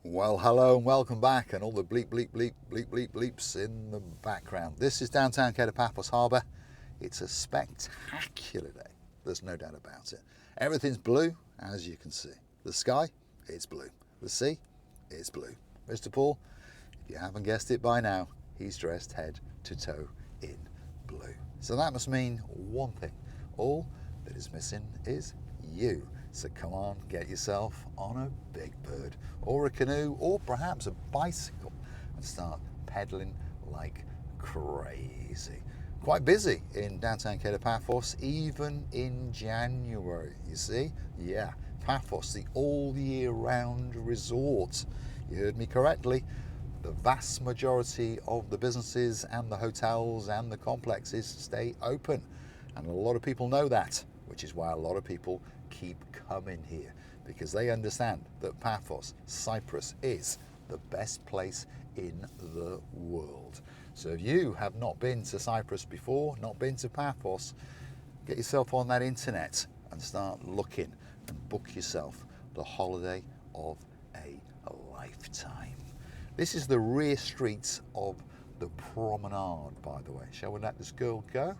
Well, hello and welcome back, and all the bleep, bleep, bleep, bleep, bleep, bleeps in the background. This is downtown Paphos Harbour. It's a spectacular day. There's no doubt about it. Everything's blue, as you can see. The sky, it's blue. The sea, it's blue. Mr. Paul, if you haven't guessed it by now, he's dressed head to toe in blue. So that must mean one thing. All that is missing is you. So come on, get yourself on a big bird or a canoe or perhaps a bicycle and start pedaling like crazy. Quite busy in downtown Paphos, even in January, you see? Yeah, Paphos, the all year round resort. You heard me correctly. The vast majority of the businesses and the hotels and the complexes stay open. And a lot of people know that, which is why a lot of people keep coming here, because they understand that Paphos, Cyprus, is the best place in the world. So if you have not been to Cyprus before, not been to Paphos, get yourself on that internet and start looking and book yourself the holiday of a lifetime. This is the rear streets of the promenade, by the way. Shall we let this girl go?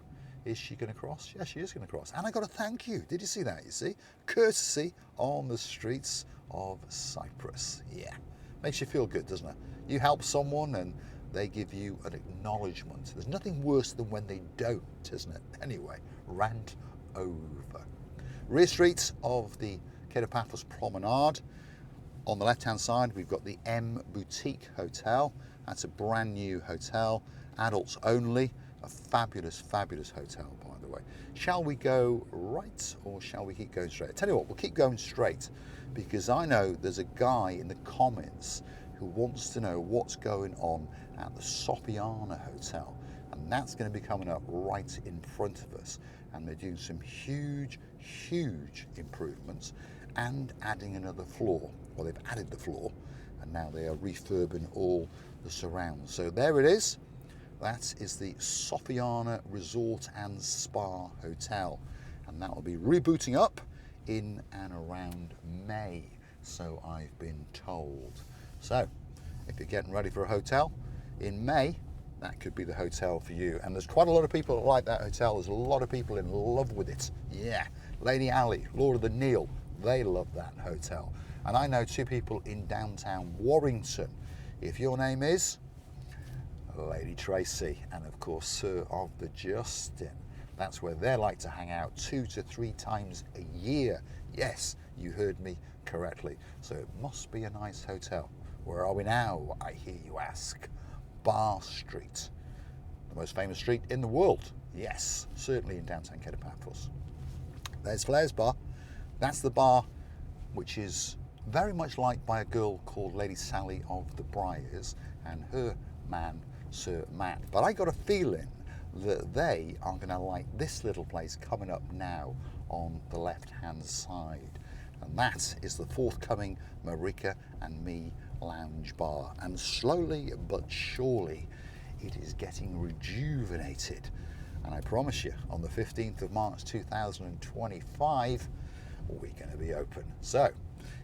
Is she going to cross? Yes, she is going to cross. And I got to thank you. Did you see that? You see? Courtesy on the streets of Cyprus. Yeah. Makes you feel good, doesn't it? You help someone and they give you an acknowledgement. There's nothing worse than when they don't, isn't it? Anyway, rant over. Rear streets of the Paphos Promenade. On the left-hand side, we've got the M Boutique Hotel. That's a brand new hotel, adults only. A fabulous, fabulous hotel, by the way. Shall we go right or shall we keep going straight? I tell you what, we'll keep going straight because I know there's a guy in the comments who wants to know what's going on at the Sofiana Hotel. And that's going to be coming up right in front of us. And they're doing some huge, huge improvements and adding another floor. Well, they've added the floor and now they are refurbing all the surrounds. So there it is. That is the Sofiana Resort and Spa Hotel, and that will be rebooting up in and around May, so I've been told. So if you're getting ready for a hotel in May, that could be the hotel for you. And there's quite a lot of people that like that hotel. There's a lot of people in love with it. Yeah, Lady Ali, Lord of the Neil, they love that hotel. And I know two people in downtown Warrington. If your name is Lady Tracy and of course Sir of the Justin, that's where they like to hang out 2 to 3 times a year. Yes, you heard me correctly. So it must be a nice hotel. Where are we now, I hear you ask? Bar Street, the most famous street in the world. Yes, certainly in downtown Paphos. There's Flair's Bar. That's the bar which is very much liked by a girl called Lady Sally of the Briars and her man Sir Matt, but I got a feeling that they are going to like this little place coming up now on the left hand side, and that is the forthcoming Marika and Me Lounge Bar. And slowly but surely it is getting rejuvenated, and I promise you on the 15th of March 2025 we're going to be open. So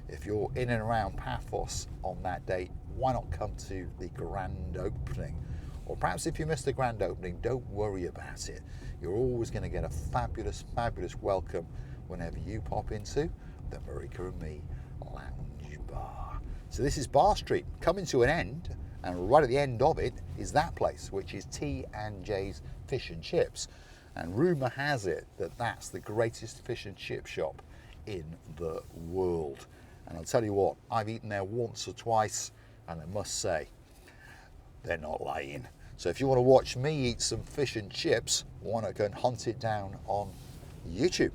if you're in and around Paphos on that date, why not come to the grand opening? Or perhaps if you missed the grand opening, don't worry about it. You're always going to get a fabulous, fabulous welcome whenever you pop into the Marika and Me Lounge Bar. So this is Bar Street coming to an end, and right at the end of it is that place, which is T&J's Fish and Chips. And rumour has it that that's the greatest fish and chip shop in the world. And I'll tell you what, I've eaten there once or twice, and I must say, they're not lying. So if you want to watch me eat some fish and chips, why not go and hunt it down on YouTube?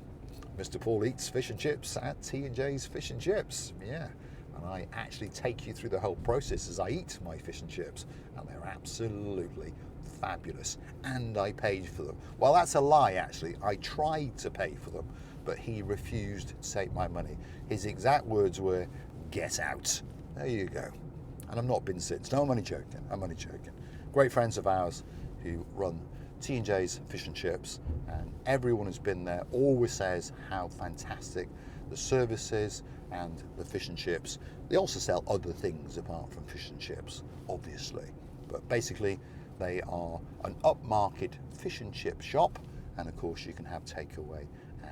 Mr. Paul Eats Fish and Chips at T&J's Fish and Chips. Yeah, and I actually take you through the whole process as I eat my fish and chips, and they're absolutely fabulous. And I paid for them. Well, that's a lie, actually. I tried to pay for them, but he refused to take my money. His exact words were, "Get out." There you go. And I've not been since. No, I'm only joking. I'm only joking. Great friends of ours who run T&J's Fish and Chips, and everyone who's been there always says how fantastic the services and the fish and chips. They also sell other things apart from fish and chips, obviously. But basically, they are an upmarket fish and chip shop, and of course you can have takeaway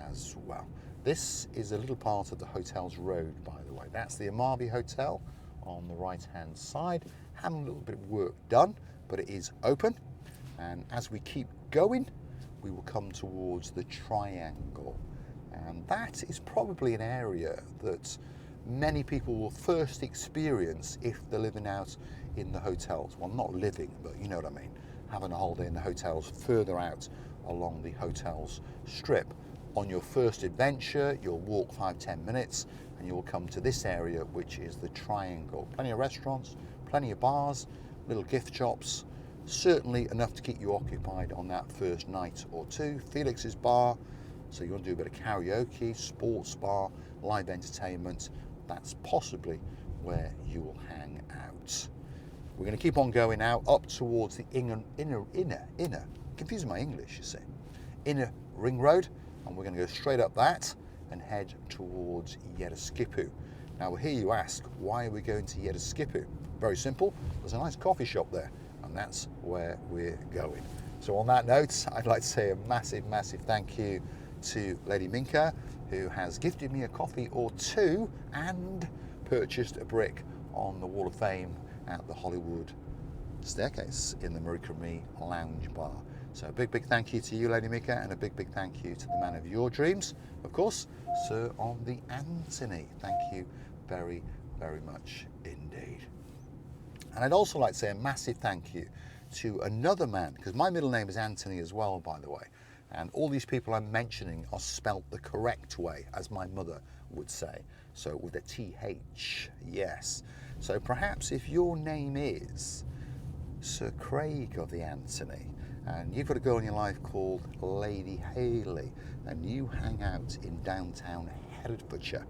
as well. This is a little part of the hotel's road, by the way. That's the Amavi Hotel on the right-hand side. Having a little bit of work done, but it is open. And as we keep going, we will come towards the Triangle. And that is probably an area that many people will first experience if they're living out in the hotels. Well, not living, but you know what I mean. Having a holiday in the hotels further out along the hotel's strip. On your first adventure, you'll walk 5-10 minutes and you'll come to this area, which is the Triangle. Plenty of restaurants, plenty of bars, little gift shops, certainly enough to keep you occupied on that first night or two. Felix's bar, so you want to do a bit of karaoke, sports bar, live entertainment. That's possibly where you will hang out. We're going to keep on going now up towards the inner, confusing my English, you see, inner ring road, and we're going to go straight up that and head towards Yeroskipou. Now, we'll hear you ask, why are we going to Yeroskipou? Very simple, there's a nice coffee shop there, and that's where we're going. So on that note, I'd like to say a massive, massive thank you to Lady Minka, who has gifted me a coffee or two and purchased a brick on the Wall of Fame at the Hollywood staircase in the Marika lounge bar. So a big, big thank you to you, Lady Mika, and a big, big thank you to the man of your dreams, of course, Sir on the Anthony. Thank you very, very much indeed. And I'd also like to say a massive thank you to another man, because my middle name is Anthony as well, by the way, and all these people I'm mentioning are spelt the correct way, as my mother would say, so with a TH, yes. So perhaps if your name is Sir Craig of the Anthony, and you've got a girl in your life called Lady Haley, and you hang out in downtown Herefordshire,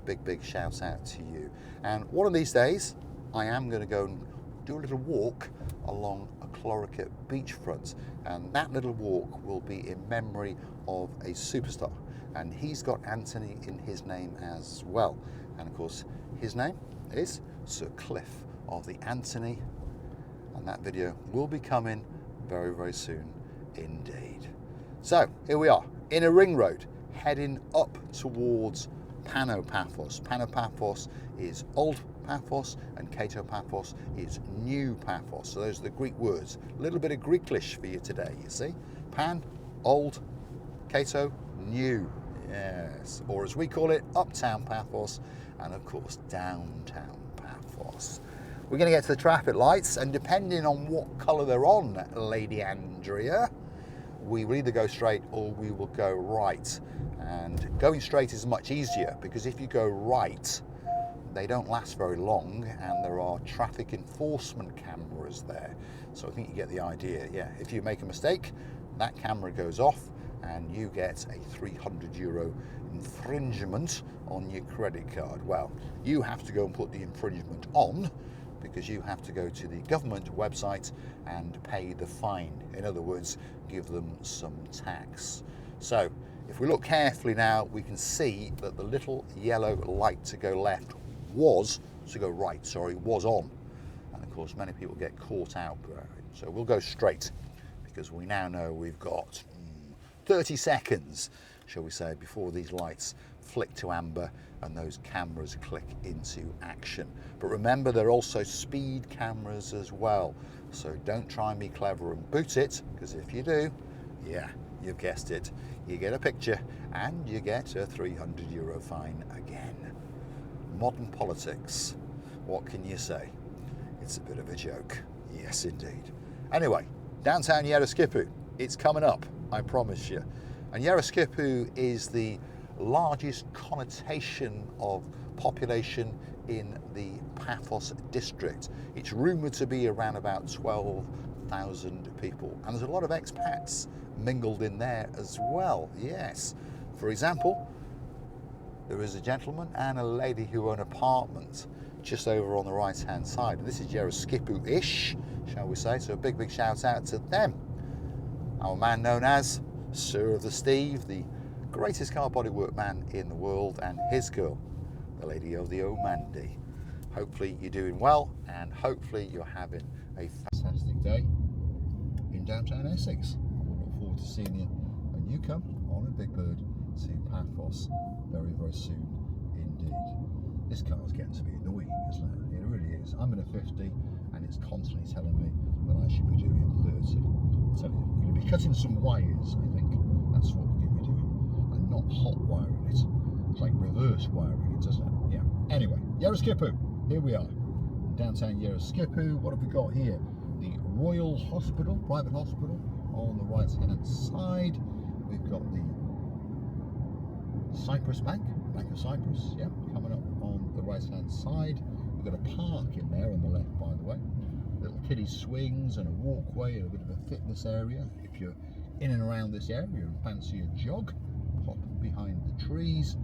big, big shout out to you. And one of these days, I am going to go and do a little walk along a Clorica beachfront, and that little walk will be in memory of a superstar, and he's got Anthony in his name as well. And of course, his name is Sir Cliff of the Anthony, and that video will be coming very, very soon indeed. So here we are in a ring road heading up towards Paphos. Paphos is Old Paphos and Paphos is New Paphos. So those are the Greek words. A little bit of Greeklish for you today, you see. Pan, Old, Cato, New. Yes. Or as we call it, Uptown Paphos, and of course Downtown Paphos. We're going to get to the traffic lights, and depending on what colour they're on, Lady Andrea, we will either go straight or we will go right. And going straight is much easier, because if you go right, they don't last very long, and there are traffic enforcement cameras there. So I think you get the idea. Yeah, if you make a mistake, that camera goes off and you get a €300 infringement on your credit card. Well, you have to go and put the infringement on, because you have to go to the government website and pay the fine. In other words, give them some tax. So if we look carefully now, we can see that the little yellow light to go left was on. And of course, many people get caught out. So we'll go straight, because we now know we've got 30 seconds, shall we say, before these lights flick to amber and those cameras click into action. But remember, there are also speed cameras as well. So don't try and be clever and boot it, because if you do, yeah, you've guessed it, you get a picture and you get a €300 fine again. Modern politics, what can you say? It's a bit of a joke. Yes, indeed. Anyway, downtown Yeroskipou, it's coming up, I promise you. And Yeroskipou is the largest connotation of population in the Paphos district. It's rumoured to be around about 12,000 people, and there's a lot of expats mingled in there as well, yes. For example, there is a gentleman and a lady who own an apartment just over on the right hand side, and this is Yeroskipou-ish, shall we say, so a big, big shout out to them. Our man known as Sir of the Steve, the greatest car bodywork man in the world, and his girl, the lady of the Omandi. Hopefully you're doing well, and hopefully you're having a fantastic day in downtown Essex. We'll look forward to seeing you when you come on a big bird to Paphos very, very soon indeed. This car's getting to be annoying, isn't it? It really is. I'm in a 50 and it's constantly telling me that I should be doing 30. I'm telling you, we're going to be cutting some wires, I think. That's what we're going to be doing. And not hot wiring it. It's like reverse wiring it, doesn't it? Yeah. Anyway, Yeroskipou, here we are. Downtown Yeroskipou. What have we got here? The Royal Hospital, private hospital, on the right hand side. We've got the Cyprus Bank of Cyprus, yeah, coming up on the right hand side. We've got a park in there on the left, by the way. Little kiddie swings and a walkway and a bit of a fitness area. If you're in and around this area and fancy a jog, pop behind the trees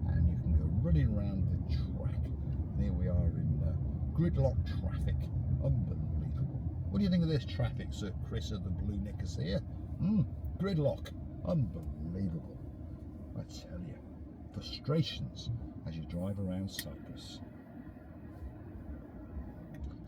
and you can go running around the track. And here we are in gridlock traffic. Unbelievable. What do you think of this traffic, Sir Chris of the Blue Knickers here? Gridlock. Unbelievable. I tell you. Frustrations as you drive around Cyprus.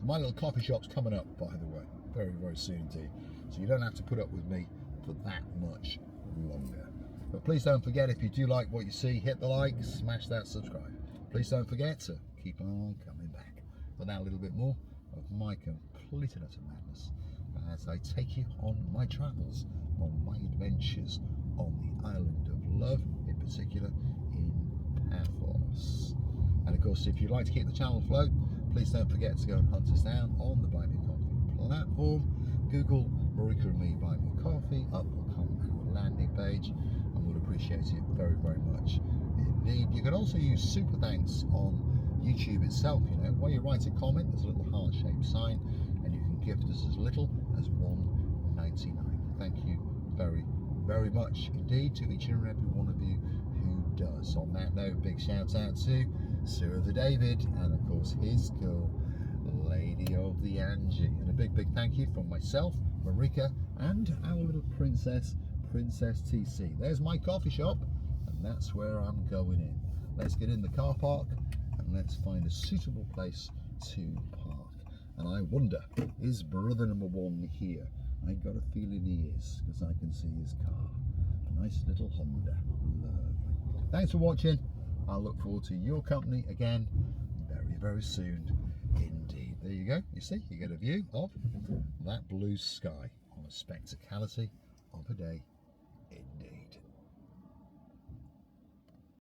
My little coffee shop's coming up, by the way, very, very soon indeed. So you don't have to put up with me for that much longer. But please don't forget, if you do like what you see, hit the like, smash that subscribe. Please don't forget to keep on coming back. But now a little bit more of my complete and utter madness as I take you on my travels, on my adventures on the island of love, in particular in Paphos. And of course, if you'd like to keep the channel afloat, please don't forget to go and hunt us down on the Buy Me a Coffee platform. Google Marika and me Buy Me a Coffee. Up will come our landing page, and we'll appreciate it very, very much indeed. You can also use super thanks on YouTube itself. You know, where you write a comment, there's a little heart-shaped sign, and you can gift us as little as $1.99. Thank you very, very much indeed to each and every one of you who does. On that note, big shout out to Sir of the David, and of course his girl, Lady of the Angie. And a big, big thank you from myself, Marika, and our little princess, Princess TC. There's my coffee shop, and that's where I'm going in. Let's get in the car park and let's find a suitable place to park. And I wonder, is brother number one here? I got a feeling he is, because I can see his car. A nice little Honda. Lovely. Thanks for watching. I'll look forward to your company again very, very soon indeed. There you go. You see, you get a view of that blue sky on a spectacality of a day